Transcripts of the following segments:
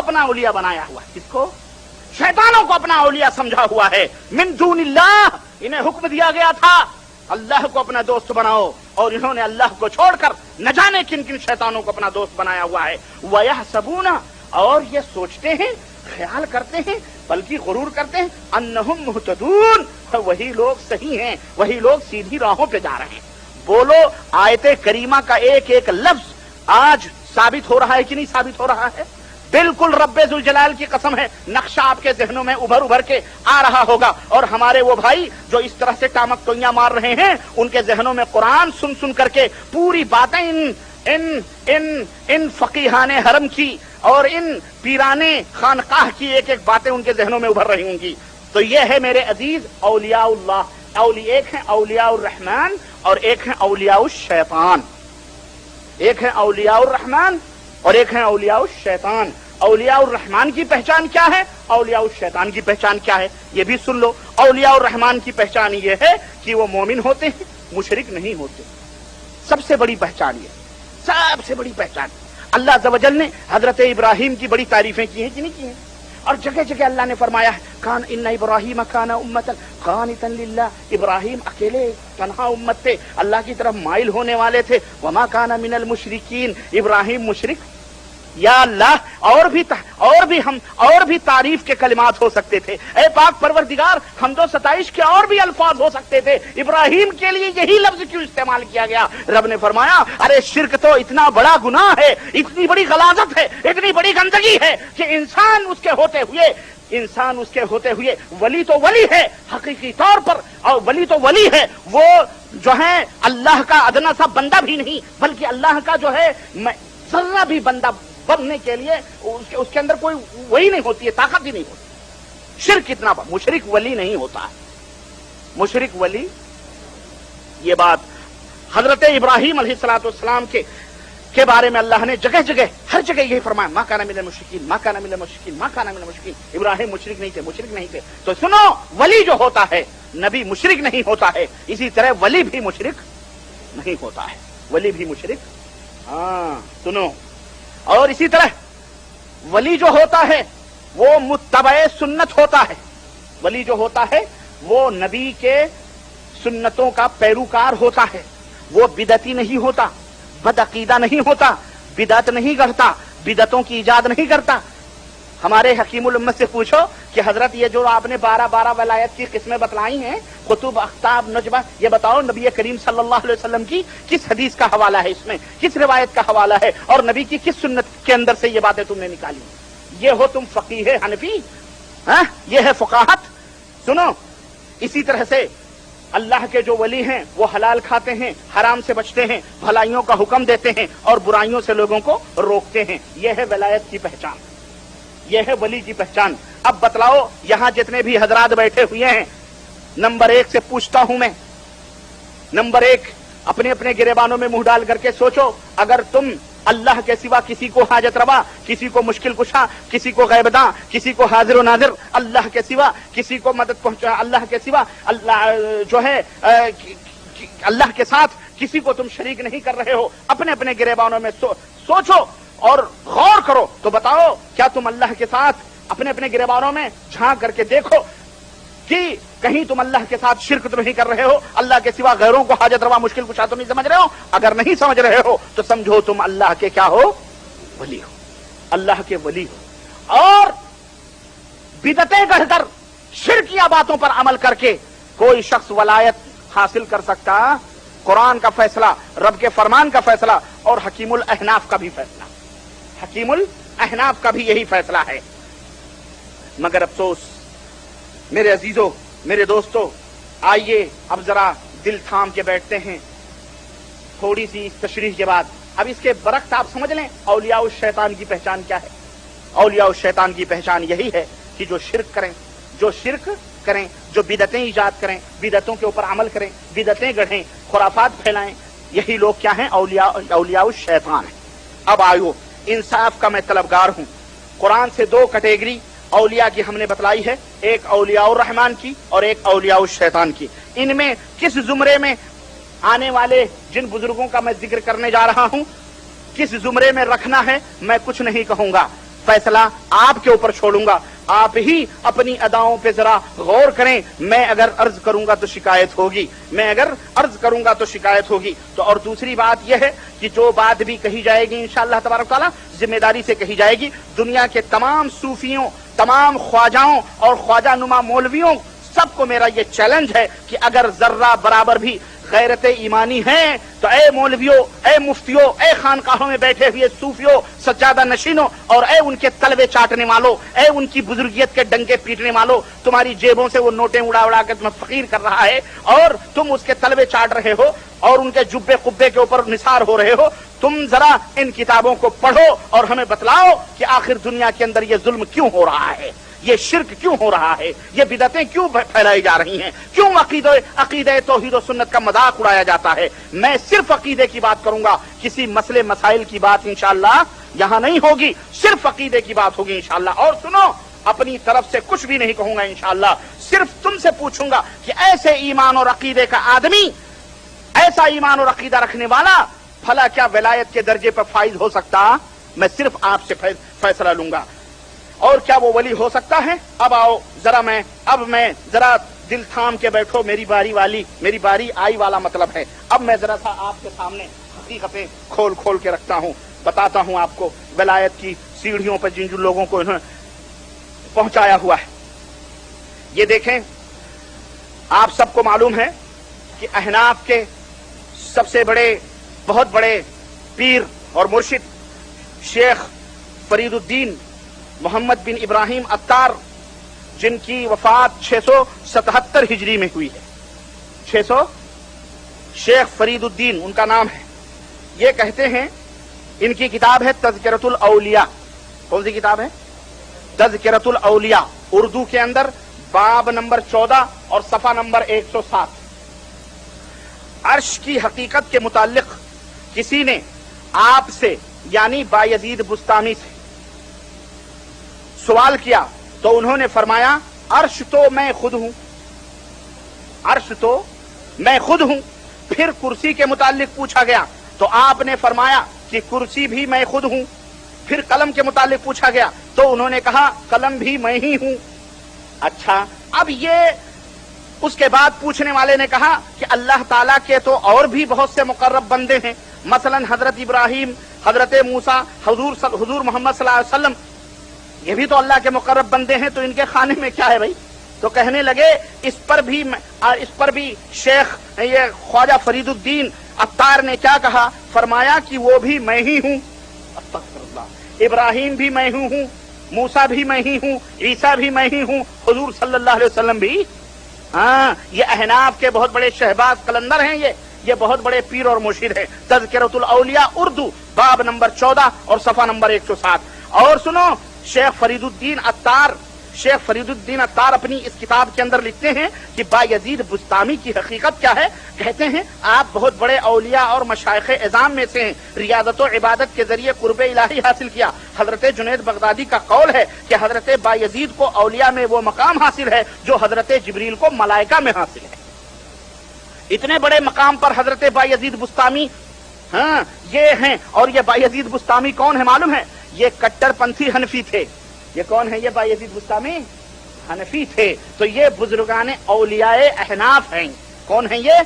अपना औलिया बनाया हुआ है। किसको? शैतानों को अपना औलिया समझा हुआ है। मिन दूनिल्लाह, इन्हें हुक्म दिया गया था अल्लाह को अपना दोस्त बनाओ, और इन्होंने अल्लाह को छोड़कर न जाने किन किन शैतानों को अपना दोस्त बनाया हुआ है। वयहसबूना, और ये सोचते हैं, ख्याल करते हैं, बल्कि गुरूर करते हैं, अन्नहुम मुहतदून, वही लोग सही हैं, वही लोग सीधी राहों पे जा रहे हैं। बोलो, आयते करीमा का एक एक लफ्ज आज साबित हो रहा है कि नहीं साबित हो रहा है? बिल्कुल रब्बे जुल जलाल की कसम है, नक्शा आपके जहनों में उभर उभर के आ रहा होगा। और हमारे वो भाई जो इस तरह से टामक टोइयां मार रहे हैं, उनके जहनों में कुरान सुन सुन करके पूरी बातें इन फकीहाने हरम की और इन पीराने खानकाह की एक एक बातें उनके जहनों में उभर रही होंगी। तो ये है मेरे अजीज औलियाउल्लाह। एक है औलियाउर रहमान और एक है औलियाउश शैतान। एक है औलियाउर रहमान और एक है औलियाउश शैतान। औलियाउर रहमान की पहचान क्या है, औलियाउश शैतान की पहचान क्या है, ये भी सुन लो। औलियाउर रहमान की पहचान ये है कि वो मोमिन होते हैं, मुशरिक नहीं होते। सबसे बड़ी पहचान ये, सबसे बड़ी पहचान। अल्लाह अज़्ज़वजल ने हजरत इब्राहिम की बड़ी तारीफें की हैं कि नहीं की हैं? और जगह जगह अल्लाह ने फरमाया है, कान इन्ना इब्राहिम काना उम्मतन कानितन लिल्लाह, इब्राहिम अकेले तन्हा उम्मत थे, अल्लाह की तरफ माइल होने वाले थे। वमा काना मिनल मुशरिकीन, इब्राहिम मुशरिक। या अल्लाह, और भी तारीफ के कलिमात हो सकते थे। ए पाक परवरदिगार, हमदो सताइश के और भी अल्फाज हो सकते थे, इब्राहिम के लिए यही लफ्ज क्यों इस्तेमाल किया गया? रब ने फरमाया, अरे शिर्क तो इतना बड़ा गुनाह है, इतनी बड़ी गलाजत है, इतनी बड़ी गंदगी है कि इंसान उसके होते हुए वली तो वली है हकीकी तौर पर, और वली तो वली है, वो जो है अल्लाह का अदना सा बंदा भी नहीं, बल्कि अल्लाह का जो है जर्रा भी बंदा बनने के लिए उसके अंदर कोई वही नहीं होती है, ताकत ही नहीं होती। शिर्क कितना बड़ा, मुशरिक वली नहीं होता है, मुशरिक वली। ये बात हजरत इब्राहिम अलैहिस्सलाम के बारे में अल्लाह ने जगह जगह हर जगह यही फरमाया, मा काना मिनल मुशरिकीन, मा काना मिनल मुशरिकीन, मा काना मिनल मुशरिकीन। इब्राहिम मुशरिक नहीं थे, मुशरिक नहीं थे। तो सुनो, वली जो होता है, नबी मुशरिक नहीं होता है, इसी तरह वली भी मुशरिक नहीं होता है, वली भी मुशरिक। हाँ सुनो, और इसी तरह वली जो होता है वो मुत्तबए सुन्नत होता है। वली जो होता है वो नबी के सुन्नतों का पैरोकार होता है, वो बिदती नहीं होता, बदअकीदा नहीं होता, बिदत नहीं करता, बिदतों की इजाद नहीं करता। हमारे हकीमुल उम्मत से पूछो कि हजरत ये जो आपने 12 वलायत की किस्में बतलाई हैं, कुतुब, अख्ताब, नजबा, ये बताओ नबी करीम सल्लल्लाहु अलैहि वसल्लम की किस हदीस का हवाला है, इसमें किस रिवायत का हवाला है, और नबी की किस सुन्नत के अंदर से ये बातें तुमने निकाली? ये हो तुम फकीह हनफी? ये है फुकाहत? सुनो, इसी तरह से अल्लाह के जो वली हैं वो हलाल खाते हैं, हराम से बचते हैं, भलाइयों का हुक्म देते हैं और बुराइयों से लोगों को रोकते हैं। यह है वलायत की पहचान, यह है वली की पहचान। अब बतलाओ, यहां जितने भी हजरात बैठे हुए हैं, नंबर 1 से पूछता हूं मैं, नंबर 1 अपने अपने गिरेबानों में मुंह डाल करके सोचो, अगर तुम अल्लाह के सिवा किसी को हाजत रवा, किसी को मुश्किल कुशा, किसी को गैबदा, किसी को हाजिर व नाजिर, अल्लाह के सिवा किसी को मदद पहुंचा, अल्लाह के सिवा अल्लाह जो है अल्लाह के साथ किसी को तुम शरीक नहीं कर रहे हो, अपने अपने गिरेबानों में सोचो और गौर करो, तो बताओ क्या तुम अल्लाह के साथ अपने अपने गिरेबानों में झांक करके देखो कि कहीं तुम अल्लाह के साथ शिर्क तो नहीं कर रहे हो, अल्लाह के सिवा गैरों को हाजत रवा, मुश्किल कुशा तो नहीं समझ रहे हो? अगर नहीं समझ रहे हो तो समझो तुम अल्लाह के क्या हो? वली हो, अल्लाह के वली हो। और बिदतें गढ़कर शिर्किया बातों पर अमल करके कोई शख्स वलायत हासिल कर सकता? कुरान का फैसला, रब के फरमान का फैसला और हकीमुल अहनाफ का भी फैसला, हकीमुल अहनाफ का भी यही फैसला है। मगर अफसोस मेरे अजीजों, मेरे दोस्तों, आइए अब जरा दिल थाम के बैठते हैं थोड़ी सी इस तशरीह के बाद। अब इसके बरक्स आप समझ लें औलिया उस शैतान की पहचान क्या है। औलिया उस शैतान की पहचान यही है कि जो शिर्क करें, जो शिर्क करें, जो बिदतें ईजाद करें, बिदतों के ऊपर अमल करें, बिदतें गढ़ें, खुराफात फैलाएं, यही लोग क्या हैं? औलिया उस शैतान है। अब आयो, इंसाफ का मैं तलबगार हूं। कुरान से 2 कैटेगरी औलिया की हमने बतलाई है, एक औलियाउर रहमान की और एक औलियाउर शैतान की। इनमें किस जुमरे में आने वाले जिन बुजुर्गों का मैं जिक्र करने जा रहा हूं, किस जुमरे में रखना है मैं कुछ नहीं कहूंगा। फैसला आपके ऊपर छोड़ूंगा, आप ही अपनी अदाओं पे जरा गौर करें। मैं अगर अर्ज करूंगा तो शिकायत होगी, मैं अगर अर्ज करूंगा तो शिकायत होगी। तो और दूसरी बात यह है कि जो बात भी कही जाएगी इंशाअल्लाह तबारक ताला जिम्मेदारी से कही जाएगी। दुनिया के तमाम सूफियों, तमाम ख्वाजाओं और ख्वाजा नुमा मौलवियों, सबको मेरा ये चैलेंज है कि अगर जर्रा बराबर भी गैरत ईमानी है तो ए मौलवियों, ए मुफ्तियों, ए खानकाहों में बैठे हुए सूफियों, सज्जादा नशीनों और ए उनके तलवे चाटने वालों, ए उनकी बुजुर्गियत के डंके पीटने वालों, तुम्हारी जेबों से वो नोटें उड़ा उड़ा कर तुम्हें फकीर कर रहा है और तुम उसके तलवे चाट रहे हो और उनके जुब्बे कुब्बे के ऊपर निसार हो रहे हो। तुम जरा इन किताबों को पढ़ो और हमें बतलाओ कि आखिर दुनिया के अंदर ये जुल्म क्यों हो रहा है, ये शिर्क क्यों हो रहा है, ये बिदअतें क्यों फैलाई जा रही हैं, क्यों अकीदे तौहीद और सुन्नत का मजाक उड़ाया जाता है। मैं सिर्फ अकीदे की बात करूंगा, किसी मसले मसाइल की बात इंशाअल्लाह यहां नहीं होगी, सिर्फ अकीदे की बात होगी इंशाअल्लाह। और सुनो, अपनी तरफ से कुछ भी नहीं कहूंगा इंशाअल्लाह, सिर्फ तुमसे पूछूंगा कि ऐसे ईमान और अकीदे का आदमी, ऐसा ईमान और अकीदा रखने वाला भला क्या विलायत के दर्जे पर फाइज हो सकता? मैं सिर्फ आपसे फैसला लूंगा। और क्या वो वली हो सकता है? अब आओ जरा मैं जरा दिल थाम के बैठो, मेरी बारी आई वाला मतलब है। अब मैं जरा सा आपके सामने हकीकतें खोल खोल के रखता हूँ, बताता हूँ आपको विलायत की सीढ़ियों पर जिन जिन लोगों को इन्होंने पहुंचाया हुआ है। ये देखें, आप सबको मालूम है कि अहनाफ के सबसे बड़े, बहुत बड़े पीर और मुर्शिद शेख फरीदुद्दीन मोहम्मद बिन इब्राहिम अत्तार, जिनकी वफात 677 हिजरी में हुई है, 600, शेख फरीदुद्दीन उनका नाम है। ये कहते हैं, इनकी किताब है तज़किरतुल औलिया। कौन सी किताब है? तज़किरतुल औलिया। उर्दू के अंदर बाब नंबर 14 और सफा नंबर 107। अर्श की हकीकत के मुताल्लिक किसी ने आपसे यानी बायजीद बुस्तामी से सवाल किया तो उन्होंने फरमाया, अर्श तो मैं खुद हूं, अर्श तो मैं खुद हूं। फिर कुर्सी के मुताल्लिक पूछा गया तो आपने फरमाया कि कुर्सी भी मैं खुद हूं। फिर कलम के मुताल्लिक पूछा गया तो उन्होंने कहा कलम भी मैं ही हूं। अच्छा, अब ये उसके बाद पूछने वाले ने कहा कि अल्लाह ताला के तो और भी बहुत से मुकर्रब बंदे हैं, मसलन हजरत इब्राहिम, हजरत मूसा, हुजूर मोहम्मद सल्लल्लाहु अलैहि वसल्लम, ये भी तो अल्लाह के मुकर्रब बंदे हैं, तो इनके खाने में क्या है भाई? तो कहने लगे इस पर भी शेख ये ख्वाजा फरीदुद्दीन अत्तार ने क्या कहा? फरमाया कि वो भी मैं ही हूं, इब्राहिम भी मैं ही हूं, मूसा भी मैं ही हूं, ईसा भी मैं ही हूं, हुजूर सल्लल्लाहु अलैहि वसल्लम भी। हाँ, ये अहनाफ के बहुत बड़े शहबाज कलंदर हैं, ये बहुत बड़े पीर और मुर्शिद हैं। तज़किरतुल औलिया उर्दू बाब नंबर 14 और सफा नंबर 107। और सुनो, शेख फरीदुद्दीन अत्तार अपनी इस किताब के अंदर लिखते हैं कि बायजीद बुस्तामी की हकीकत क्या है। कहते हैं आप बहुत बड़े औलिया और मशाइख एज़ाम में से हैं, रियादत और इबादत के जरिए कुर्बे इलाही हासिल किया। हजरत जुनैद बगदादी का कौल है कि हजरत बायजीद को औलिया में वो मकाम हासिल है जो हजरत जिब्रील को मलाइका में हासिल है। इतने बड़े मकाम पर हजरत बायजीद बुस्तामी हाँ ये हैं। और ये बायजीद बुस्तामी कौन है मालूम है? ये कट्टरपंथी हनफी थे। ये कौन है? ये बायजीद बुस्तामी हनफी थे। तो ये बुजुर्गाने औलियाए अहनाफ हैं। कौन है ये?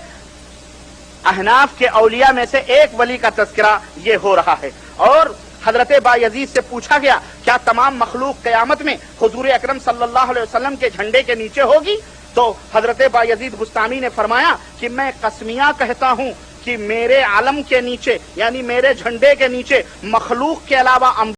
अहनाफ के औलिया में से एक वली का तज़किरा ये हो रहा है। और हजरत बायजीद से पूछा गया क्या तमाम मखलूक क़यामत में हुजूर अकरम सल्लल्लाहु अलैहि वसल्लम के झंडे के नीचे होगी? तो हजरत बायजीद बुस्तामी ने फरमाया कि मैं कसमिया कहता हूं कि मेरे आलम के नीचे यानी मेरे झंडे के नीचे मखलूक के अलावा